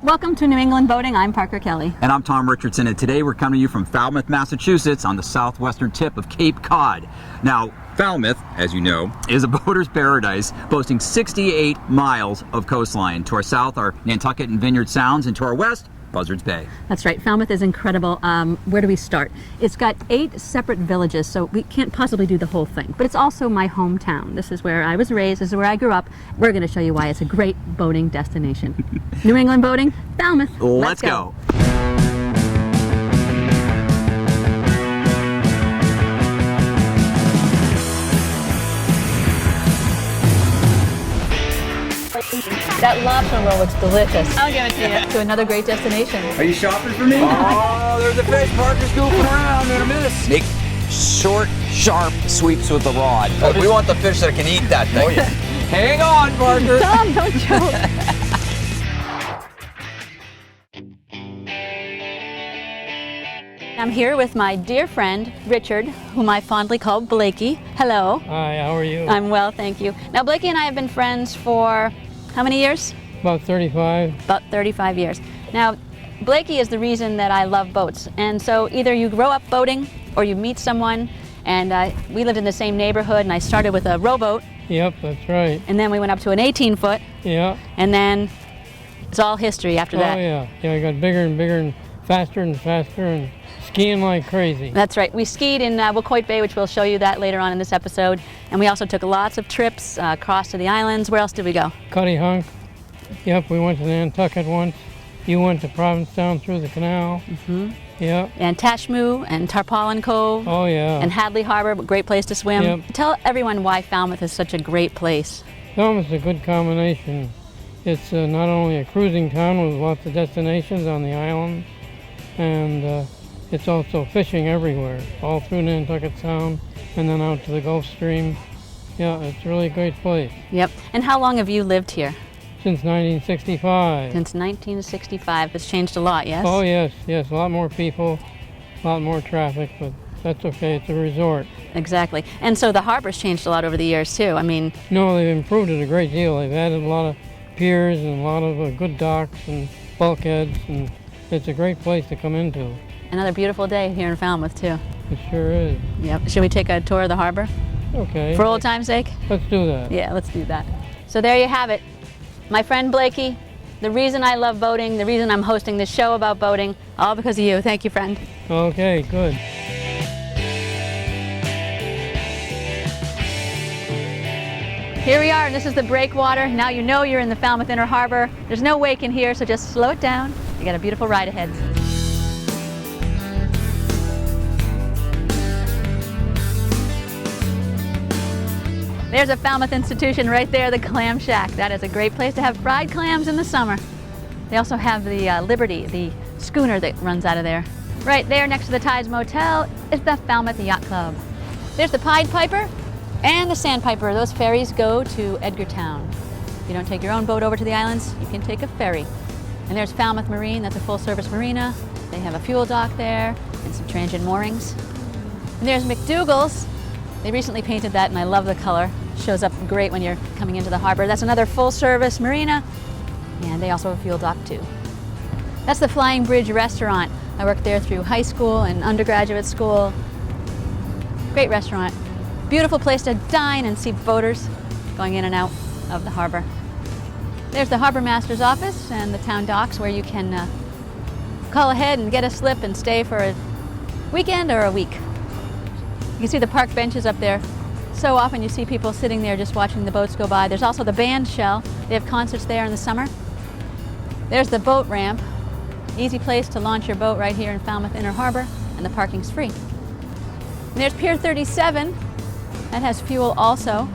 Welcome to New England Boating. I'm Parker Kelly. And I'm Tom Richardson, and today we're coming to you from Falmouth, Massachusetts on the southwestern tip of Cape Cod. Now, Falmouth, as you know, is a boater's paradise, boasting 68 miles of coastline. To our south are Nantucket and Vineyard Sounds, and to our west, Buzzards Bay. That's right. Falmouth is incredible. Where do we start? It's got 8 separate villages, so we can't possibly do the whole thing. But it's also my hometown. This is where I was raised. This is where I grew up. We're going to show you why it's a great boating destination. New England Boating, Falmouth. Let's go. That lobster roll looks delicious. I'll give it to you. To another great destination. Are you shopping for me? Oh, there's a fish. Parker's goofing around in a miss. Make short, sharp sweeps with the rod. We want the fish that can eat that thing. Oh, yeah. Hang on, Parker. Tom, don't joke. I'm here with my dear friend, Richard, whom I fondly call Blakey. Hello. Hi, how are you? I'm well, thank you. Now, Blakey and I have been friends for how many years? About 35. About 35 years. Now, Blakey is the reason that I love boats. And so either you grow up boating or you meet someone. And we lived in the same neighborhood, and I started with a rowboat. Yep, that's right. And then we went up to an 18-foot. Yeah. And then it's all history after that. Oh, yeah. Yeah, I got bigger and bigger and faster and skiing like crazy. That's right. We skied in Waquoit Bay, which we'll show you that later on in this episode. And we also took lots of trips across to the islands. Where else did we go? Cuddy Hunk. Yep, we went to Nantucket once. You went to Provincetown through the canal. Mm-hmm. Yep. And Tashmoo and Tarpaulin Cove. Oh, yeah. And Hadley Harbor, a great place to swim. Yep. Tell everyone why Falmouth is such a great place. Falmouth's a good combination. It's not only a cruising town with lots of destinations on the island, and it's also fishing everywhere, all through Nantucket Sound and then out to the Gulf Stream. Yeah, it's a really great place. Yep. And how long have you lived here? Since 1965. Since 1965. It's changed a lot, yes? Oh, yes, yes. A lot more people, a lot more traffic, but that's okay. It's a resort. Exactly. And so the harbor's changed a lot over the years, too. I mean... No, they've improved it a great deal. They've added a lot of piers and a lot of good docks and bulkheads, and it's a great place to come into. Another beautiful day here in Falmouth, too. It sure is. Yep. Should we take a tour of the harbor? Okay. For old time's sake? Let's do that. Yeah, let's do that. So there you have it. My friend Blakey, the reason I love boating, the reason I'm hosting this show about boating, all because of you. Thank you, friend. Okay, good. Here we are, and this is the breakwater. Now you know you're in the Falmouth Inner Harbor. There's no wake in here, so just slow it down. You got a beautiful ride ahead. There's a Falmouth institution right there, the Clam Shack. That is a great place to have fried clams in the summer. They also have the Liberty, the schooner that runs out of there. Right there next to the Tides Motel is the Falmouth Yacht Club. There's the Pied Piper and the Sandpiper. Those ferries go to Edgartown. If you don't take your own boat over to the islands, you can take a ferry. And there's Falmouth Marine, that's a full-service marina. They have a fuel dock there and some transient moorings. And there's McDougal's. They recently painted that, and I love the color. Shows up great when you're coming into the harbor. That's another full-service marina, and they also have a fuel dock too. That's the Flying Bridge restaurant. I worked there through high school and undergraduate school. Great restaurant. Beautiful place to dine and see boaters going in and out of the harbor. There's the harbor master's office and the town docks, where you can call ahead and get a slip and stay for a weekend or a week. You can see the park benches up there. So often you see people sitting there just watching the boats go by. There's also the band shell. They have concerts there in the summer. There's the boat ramp. Easy place to launch your boat right here in Falmouth Inner Harbor, and the parking's free. And there's Pier 37. That has fuel also.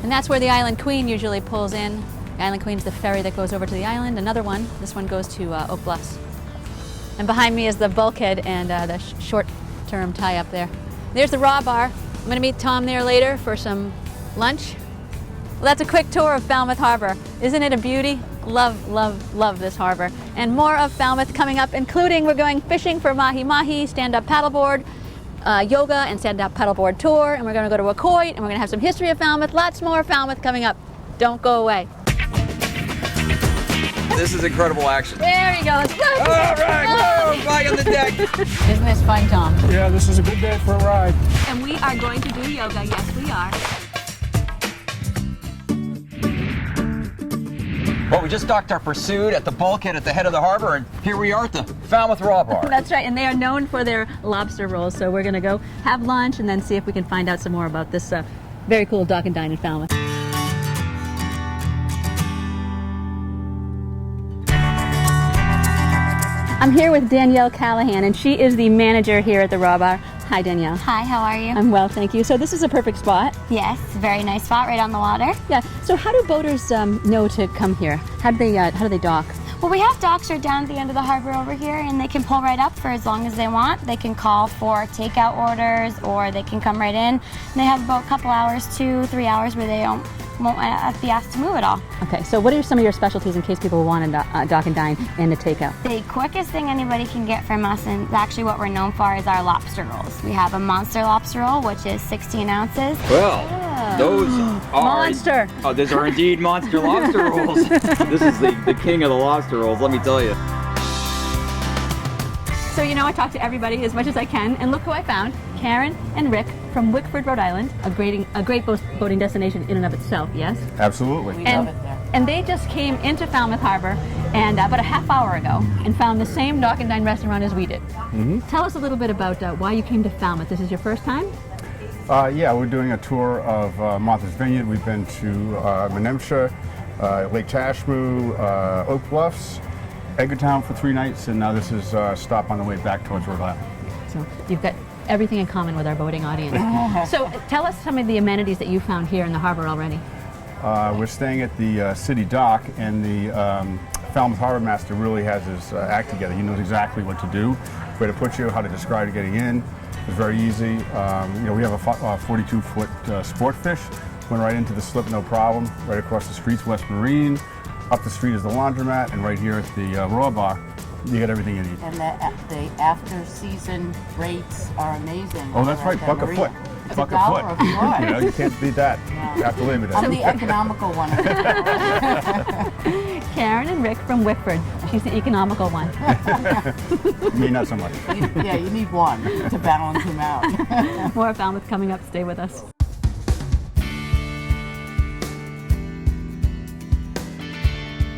And that's where the Island Queen usually pulls in. The Island Queen's the ferry that goes over to the island. Another one, this one goes to Oak Bluffs. And behind me is the bulkhead and the short-term tie-up there. There's the Raw Bar. I'm going to meet Tom there later for some lunch. Well, that's a quick tour of Falmouth Harbor. Isn't it a beauty? Love, love, love this harbor. And more of Falmouth coming up, including we're going fishing for mahi-mahi, stand-up paddleboard, yoga and stand-up paddleboard tour, and we're going to go to Waquoit, and we're going to have some history of Falmouth. Lots more Falmouth coming up. Don't go away. This is incredible action. There he goes. Woo! All right, whoa, bye on the deck. Isn't this fun, Tom? Yeah, this is a good day for a ride. And we are going to do yoga. Yes, we are. Well, we just docked our Pursuit at the bulkhead at the head of the harbor, and here we are at the Falmouth Raw Bar. That's right, and they are known for their lobster rolls. So we're going to go have lunch and then see if we can find out some more about this very cool dock and dine in Falmouth. I'm here with Danielle Callahan, and she is the manager here at the Raw Bar. Hi, Danielle. Hi, how are you? I'm well, thank you. So this is a perfect spot. Yes, very nice spot right on the water. Yeah. So how do boaters know to come here? How do they dock? Well, we have docks right down at the end of the harbor over here, and they can pull right up for as long as they want. They can call for takeout orders, or they can come right in. And they have about a couple hours, 2-3 hours, where they won't be asked to move at all. Okay. So what are some of your specialties in case people want to dock and dine and to takeout? The quickest thing anybody can get from us, and actually what we're known for, is our lobster rolls. We have a monster lobster roll, which is 16 ounces. Well, those are Monster. Oh, those are indeed monster lobster rolls. This is the king of the lobster rolls, let me tell you. So I talk to everybody as much as I can, and look who I found. Karen and Rick from Wickford, Rhode Island, a great boating destination in and of itself, yes? Absolutely. And they just came into Falmouth Harbor and about a half hour ago and found the same dock and dine restaurant as we did. Mm-hmm. Tell us a little bit about why you came to Falmouth. This is your first time? Yeah, we're doing a tour of Martha's Vineyard. We've been to Menemsha, Lake Tashmoo, Oak Bluffs, Edgartown for 3 nights, and now this is a stop on the way back towards Rhode Island. So you've got everything in common with our boating audience. So tell us some of the amenities that you found here in the harbor already. We're staying at the city dock, and the Falmouth Harbor Master really has his act together. He knows exactly what to do, where to put you, how to describe getting in. It's very easy. We have a 42-foot sport fish. Went right into the slip, no problem. Right across the street's West Marine. Up the street is the laundromat, and right here at the Raw Bar, you get everything you need. And the after-season rates are amazing. Oh, that's right, buck a foot. Buck a foot. You can't beat that after Labor Day. I'm the economical one. Karen and Rick from Wickford. She's the economical one. Me, not so much. You need one to balance them out. More Falmouth coming up. Stay with us.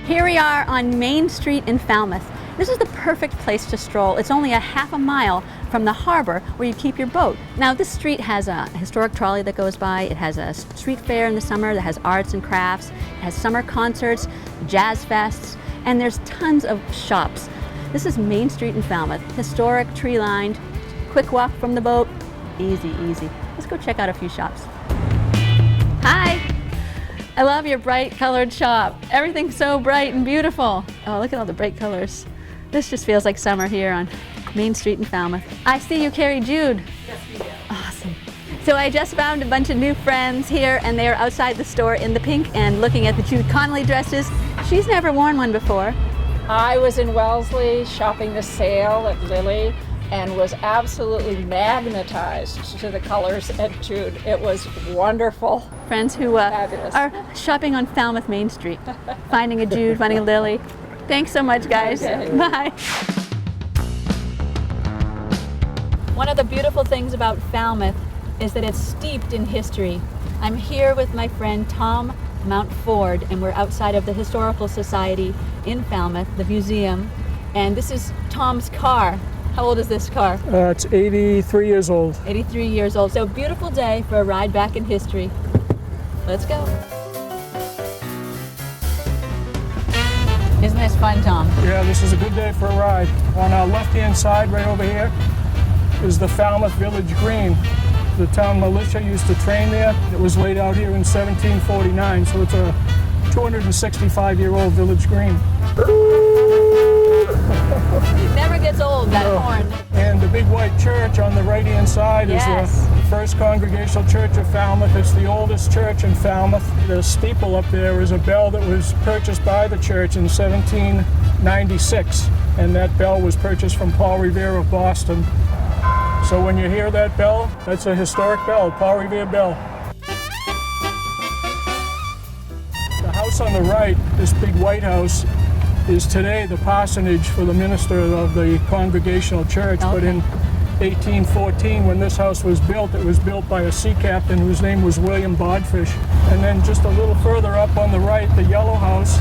Here we are on Main Street in Falmouth. This is the perfect place to stroll. It's only a half a mile from the harbor where you keep your boat. Now, this street has a historic trolley that goes by. It has a street fair in the summer that has arts and crafts. It has summer concerts, jazz fests, and there's tons of shops. This is Main Street in Falmouth. Historic, tree-lined, quick walk from the boat. Easy, easy. Let's go check out a few shops. Hi! I love your bright colored shop. Everything's so bright and beautiful. Oh, look at all the bright colors. This just feels like summer here on Main Street in Falmouth. I see you carry Jude. Yes, we do. Awesome. So I just found a bunch of new friends here, and they are outside the store in the pink and looking at the Jude Connolly dresses. She's never worn one before. I was in Wellesley shopping the sale at Lily and was absolutely magnetized to the colors at Jude. It was wonderful. Friends who are shopping on Falmouth Main Street, finding a Jude, finding a Lily. Thanks so much, guys. Okay. Bye. One of the beautiful things about Falmouth is that it's steeped in history. I'm here with my friend Tom Mountford, and we're outside of the Historical Society in Falmouth, the museum. And this is Tom's car. How old is this car? It's 83 years old. 83 years old. So beautiful day for a ride back in history. Let's go. Isn't this fun, Tom? Yeah, this is a good day for a ride. On our left-hand side, right over here, is the Falmouth Village Green. The town militia used to train there. It was laid out here in 1749, so it's a 265-year-old village green. It never gets old, that horn. And the big white church on the right-hand side is the First Congregational Church of Falmouth. It's the oldest church in Falmouth. The steeple up there is a bell that was purchased by the church in 1796, and that bell was purchased from Paul Revere of Boston. So when you hear that bell, that's a historic bell, Paul Revere bell. The house on the right, this big white house, is today the parsonage for the minister of the Congregational Church. Okay. But in 1814, when this house was built, it was built by a sea captain whose name was William Bodfish. And then just a little further up on the right, the yellow house,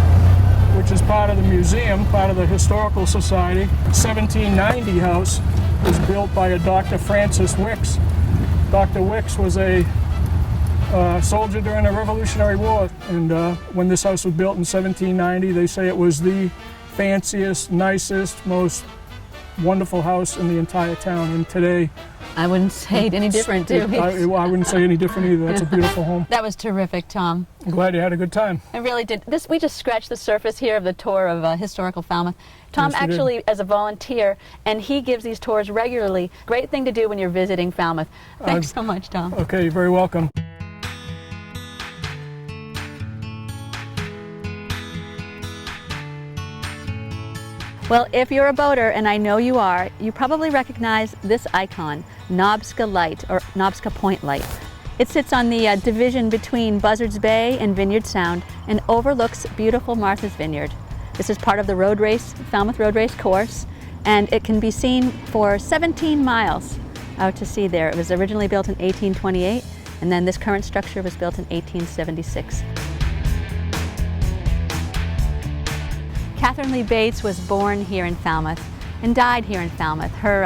which is part of the museum, part of the Historical Society. 1790 house was built by a Dr. Francis Wicks. Dr. Wicks was a soldier during the Revolutionary War, and when this house was built in 1790, they say it was the fanciest, nicest, most wonderful house in the entire town. And today, I wouldn't say it any different, too. I wouldn't say any different either. That's a beautiful home. That was terrific, Tom. I'm glad you had a good time. I really did. We just scratched the surface here of the tour of historical Falmouth. Tom Yes, you did. actually, as a volunteer, and he gives these tours regularly. Great thing to do when you're visiting Falmouth. Thanks so much, Tom. Okay, you're very welcome. Well, if you're a boater, and I know you are, you probably recognize this icon, Nobska Light, or Nobska Point Light. It sits on the division between Buzzards Bay and Vineyard Sound and overlooks beautiful Martha's Vineyard. This is part of the road race, Falmouth Road Race course, and it can be seen for 17 miles out to sea there. It was originally built in 1828, and then this current structure was built in 1876. Catherine Lee Bates was born here in Falmouth and died here in Falmouth. Her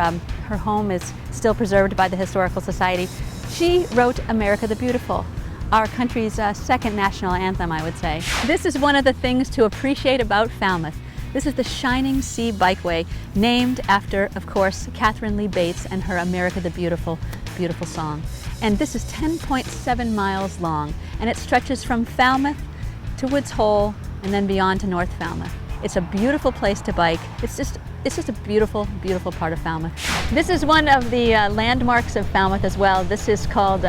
home is still preserved by the Historical Society. She wrote America the Beautiful, our country's second national anthem, I would say. This is one of the things to appreciate about Falmouth. This is the Shining Sea Bikeway, named after, of course, Catherine Lee Bates and her America the Beautiful, beautiful song. And this is 10.7 miles long, and it stretches from Falmouth to Woods Hole and then beyond to North Falmouth. It's a beautiful place to bike. It's just a beautiful, beautiful part of Falmouth. This is one of the landmarks of Falmouth as well. This is called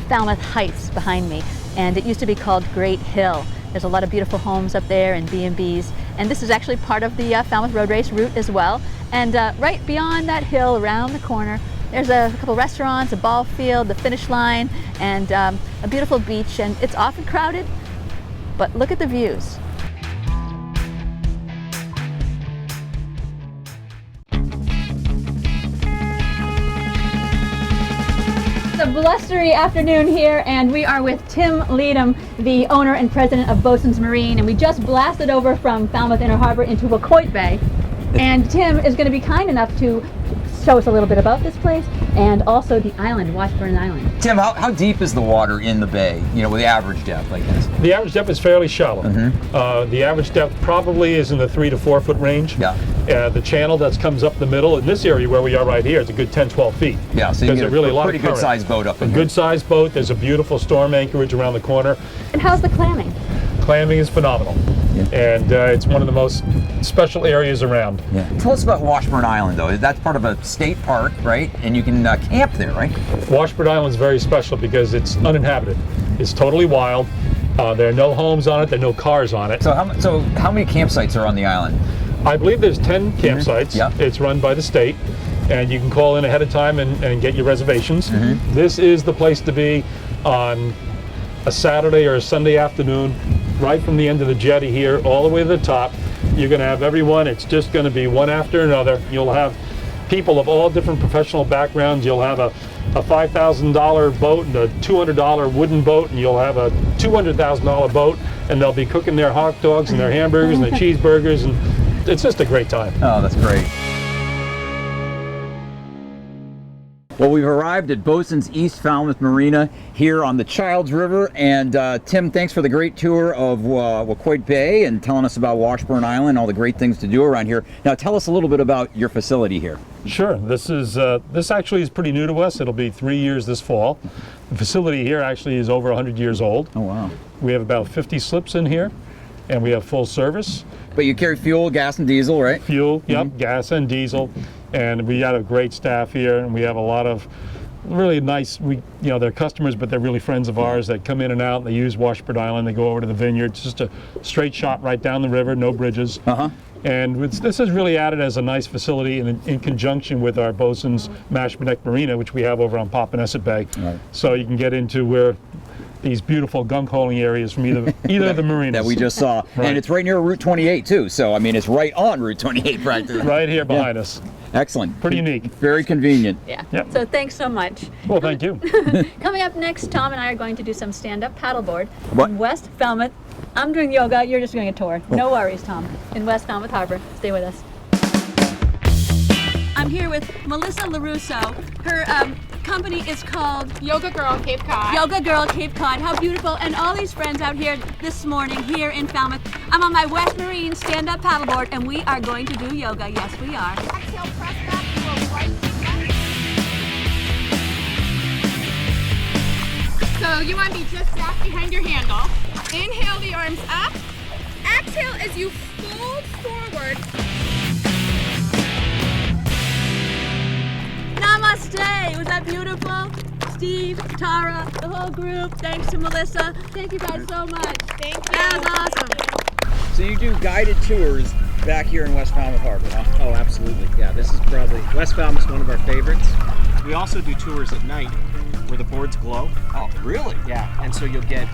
Falmouth Heights behind me, and it used to be called Great Hill. There's a lot of beautiful homes up there and B&Bs, and this is actually part of the Falmouth Road Race route as well. And right beyond that hill, around the corner, there's a couple restaurants, a ball field, the finish line, and a beautiful beach, and it's often crowded, but look at the views. It's a blustery afternoon here, and we are with Tim Leadham, the owner and president of Bosun's Marine, and we just blasted over from Falmouth Inner Harbor into Waquoit Bay. And Tim is going to be kind enough to show us a little bit about this place and also the island, Washburn Island. Tim, how deep is the water in the bay, you know, with the average depth like this? The average depth is fairly shallow. The average depth probably is in the 3 to 4 foot range. Yeah. The channel that comes up the middle in this area where we are right here is a good 10, 12 feet. Yeah, so you There's get really a lot pretty of current. good sized boat up in A here. good sized boat. There's a beautiful storm anchorage around the corner. And how's the clamming? Clamming is phenomenal. And it's one of the most special areas around. Yeah. Tell us about Washburn Island, though. That's part of a state park, right? And you can camp there, right? Washburn Island is very special because it's uninhabited. It's totally wild. There are no homes on it. There are no cars on it. So how many campsites are on the island? I believe there's 10 campsites. Yeah. It's run by the state, and you can call in ahead of time and get your reservations. This is the place to be on a Saturday or a Sunday afternoon, right from the end of the jetty here all the way to the top. You're going to have everyone. It's just going to be one after another. You'll have people of all different professional backgrounds. You'll have a $5,000 boat and a $200 wooden boat, and you'll have a $200,000 boat, and they'll be cooking their hot dogs and their hamburgers and their cheeseburgers, and it's just a great time. Oh, that's great. Well, we've arrived at Bosun's East Falmouth Marina here on the Childs River, and Tim, thanks for the great tour of Waquoit Bay and telling us about Washburn Island, all the great things to do around here. Now, tell us a little bit about your facility here. Sure. This actually is pretty new to us. It'll be 3 years this fall. The facility here actually is over 100 years old. Oh, wow. We have about 50 slips in here, and we have full service. But you carry fuel, gas, and diesel, right? Fuel, yep, gas and diesel. And we have a great staff here, and we have a lot of really nice, they're customers, but they're really friends of ours that come in and out. They use Washburn Island. They go over to the vineyard. It's just a straight shot right down the river, no bridges. And this is really added as a nice facility in conjunction with our Bosun's Mashpee Marina, which we have over on Popponesset Bay. So you can get into where these beautiful gunk holing areas from either of the marinas that we just saw. Right. And it's right near Route 28 too, so I mean it's right on Route 28 practically. right here behind us. Excellent. Pretty unique. Very convenient. Yeah. Yep. So thanks so much. Well, thank you. Coming up next, Tom and I are going to do some stand-up paddleboard What? in West Falmouth. I'm doing yoga, you're just doing a tour. No worries, Tom. In West Falmouth Harbor. Stay with us. I'm here with Melissa LaRusso. Her company is called Yoga Girl Cape Cod. Yoga Girl Cape Cod. How beautiful. And all these friends out here this morning here in Falmouth. I'm on my West Marine stand-up paddleboard and we are going to do yoga. Yes, we are. Exhale, press back to a right foot. So you want to be just back behind your handle. Inhale the arms up. Exhale as you fold forward. Namaste! Was that beautiful? Steve, Tara, the whole group. Thanks to Melissa. Thank you guys so much. Thank you. That was awesome. So you do guided tours back here in West Falmouth Harbor, huh? Oh, absolutely. Yeah, this is probably, West Falmouth's one of our favorites. We also do tours at night where the boards glow. Oh, really? Yeah, and so you'll get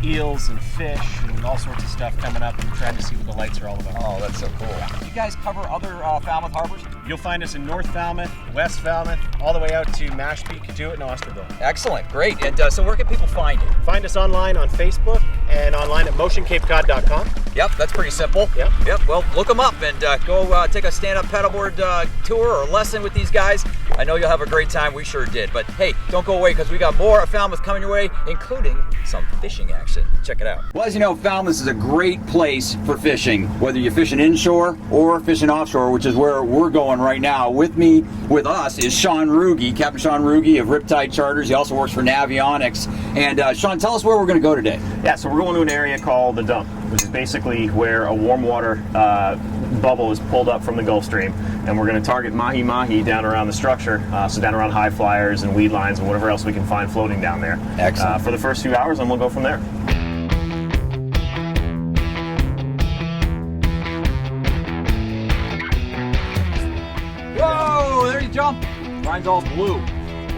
eels and fish and all sorts of stuff coming up and trying to see what the lights are all about. Oh, that's so cool. You guys cover other Falmouth harbors? You'll find us in North Falmouth, West Falmouth, all the way out to Mashpee, Katuitt, and Osterville. Excellent, great. And so where can people find you? Find us online on Facebook and online at motioncapecod.com. Yep, that's pretty simple. Yep. Well, look them up and go take a stand-up paddleboard tour or lesson with these guys. I know you'll have a great time. We sure did. But hey, don't go away because we got more of Falmouth coming your way, including some fishing action. Check it out. Well, as you know, Falmouth is a great place for fishing, whether you're fishing inshore or fishing offshore, which is where we're going right now. With us is Sean Ruge, Captain Sean Ruge of Riptide Charters. He also works for Navionics. And Sean, tell us where we're going to go today. Yeah, so we're going to an area called the Dump, which is basically where a warm water bubble is pulled up from the Gulf Stream, and we're going to target mahi-mahi down around the structure, so down around high flyers and weed lines and whatever else we can find floating down there. Excellent. For the first few hours, and we'll go from there. Whoa, there you jump. Mine's all blue.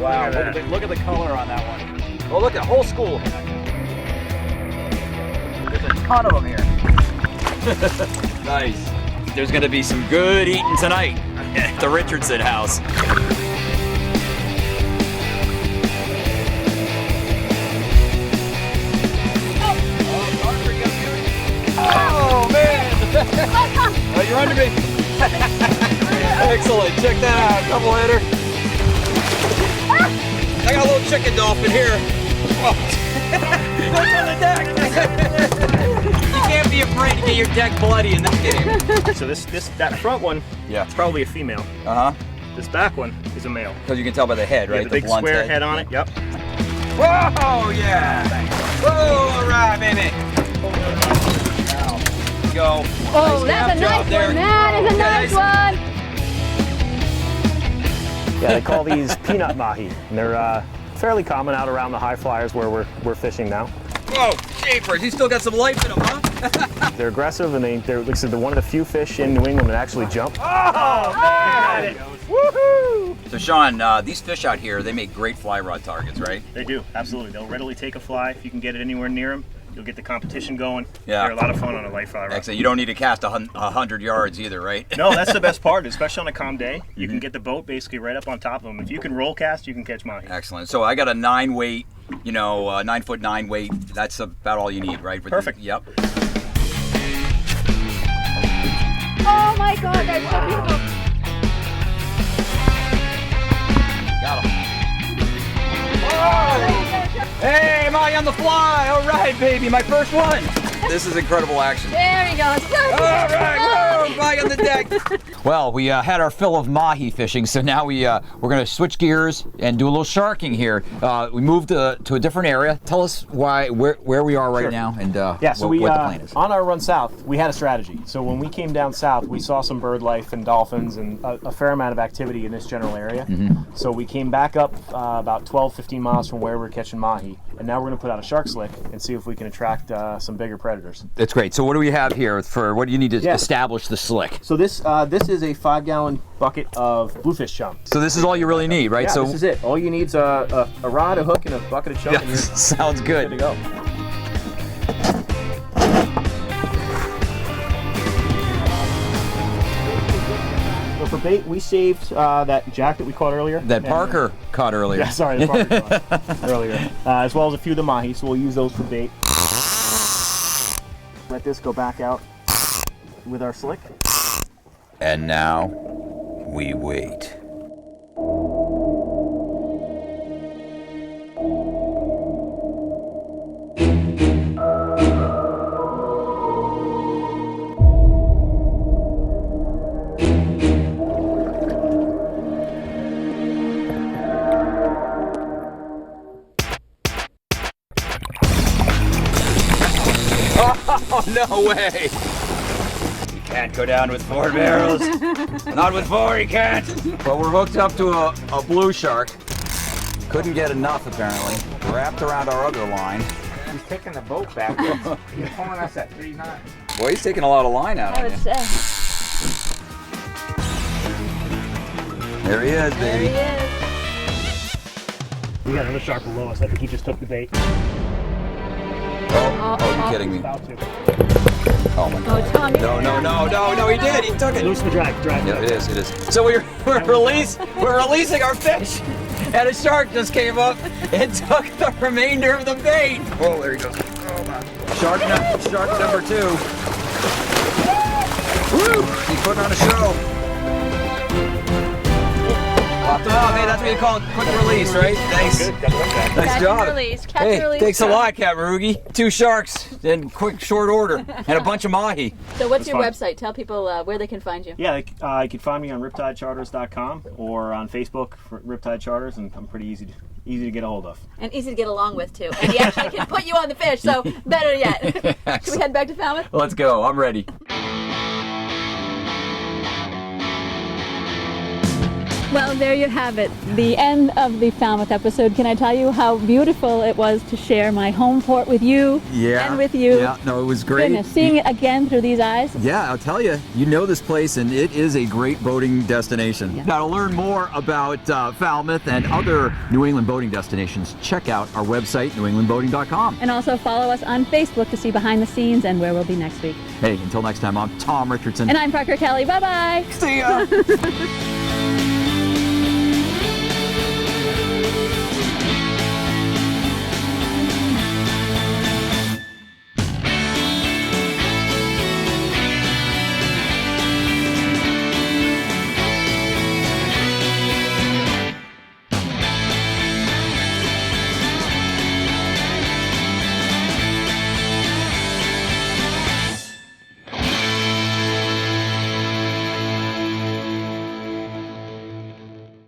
Wow, Look at the color on that one. Oh, look, a whole school. There's a ton of them here. Nice. There's going to be some good eating tonight at the Richardson house. Oh, man. Oh, you're under me. Excellent. Check that out. Double hitter. I got a little chicken dolphin here. Oh. Goes on the deck. You can't be afraid to get your deck bloody in this game. So that front one, it's probably a female. Uh-huh. This back one is a male. Because you can tell by the head, right? Yeah, the big blunt square head on it. Yep. Whoa, yeah. Whoa, all right, baby. Go. Oh, that's a nice one. That is a nice one. Yeah, they call these peanut mahi, and they're fairly common out around the high flyers where we're fishing now. Whoa, jeepers, he's still got some life in him, huh? They're aggressive, and they're like I said, they're one of the few fish in New England that actually jump. Oh, man! Woohoo! So Sean, these fish out here, they make great fly rod targets, right? They do, absolutely. They'll readily take a fly if you can get it anywhere near them. You'll get the competition going. Yeah. They're a lot of fun on a light fly rod. Excellent. You don't need to cast 100 yards either, right? No, that's the best part, especially on a calm day. You can get the boat basically right up on top of them. If you can roll cast, you can catch mahi. Excellent. So I got a 9 weight, 9'9" weight. That's about all you need, right? Perfect. Yep. Oh my God, that's so beautiful. Got him. Oh! Hey, Mahi on the fly! All right, baby, my first one. This is incredible action. There he goes. All right, whoa, Mahi on the deck. Well, we had our fill of mahi fishing, so now we're going to switch gears and do a little sharking here. We moved to a different area. Tell us where we are right now and what the plan is. On our run south, we had a strategy. So when we came down south, we saw some bird life and dolphins and a fair amount of activity in this general area. So we came back up about 12, 15 miles from where we're catching mahi. And now we're going to put out a shark slick and see if we can attract some bigger predators. That's great. So what do we have here for what do you need to establish the slick? So this is a 5-gallon bucket of bluefish chum. So this is all you really need, right? Yeah, so this is it. All you need is a rod, a hook, and a bucket of chum. Yeah, and you're sounds good. Good to go. So for bait, we saved that jack that we caught earlier. That Parker caught earlier. Yeah, sorry, the Parker caught earlier. As well as a few of the mahi, so we'll use those for bait. Let this go back out with our slick. And now we wait. Oh, no way! You can't go down with 4 barrels. Not with 4, you can't. Well, we're hooked up to a blue shark. Couldn't get enough, apparently. Wrapped around our other line. He's taking the boat backwards. He's pulling us at 3 knots. Boy, he's taking a lot of line out I on would you. say. There he is, There baby. he is. We got another shark below us. I think he just took the bait. Oh, you're kidding me. About to. Oh my God. Oh, Tom, you No, he did. He took it. Loosen the drag. Yeah, it is. So we're releasing our fish, and a shark just came up and took the remainder of the bait. Oh, there he goes. Oh my. Shark number 2. Woo! He's putting on a show. Popped him out. Hey, that's what you call it, quick release, right? Nice. Good. Got the hook back. Nice Catch job. and release. Catch Hey, and release. thanks a lot, Kabarugi. 2 sharks in quick, short order, and a bunch of mahi. So what's your fun. website? Tell people where they can find you. Yeah, you can find me on riptidecharters.com or on Facebook for Riptide Charters, and I'm pretty easy to get a hold of. And easy to get along with, too. And he actually can put you on the fish, so better yet. Should we head back to Falmouth? Let's go. I'm ready. Well, there you have it, the end of the Falmouth episode. Can I tell you how beautiful it was to share my home port with you and with you? Yeah, no, it was great. Goodness, seeing it again through these eyes. Yeah, I'll tell you, you know this place, and it is a great boating destination. Yeah. Now, to learn more about Falmouth and other New England boating destinations, check out our website, newenglandboating.com. And also follow us on Facebook to see behind the scenes and where we'll be next week. Hey, until next time, I'm Tom Richardson. And I'm Parker Kelly. Bye-bye. See ya.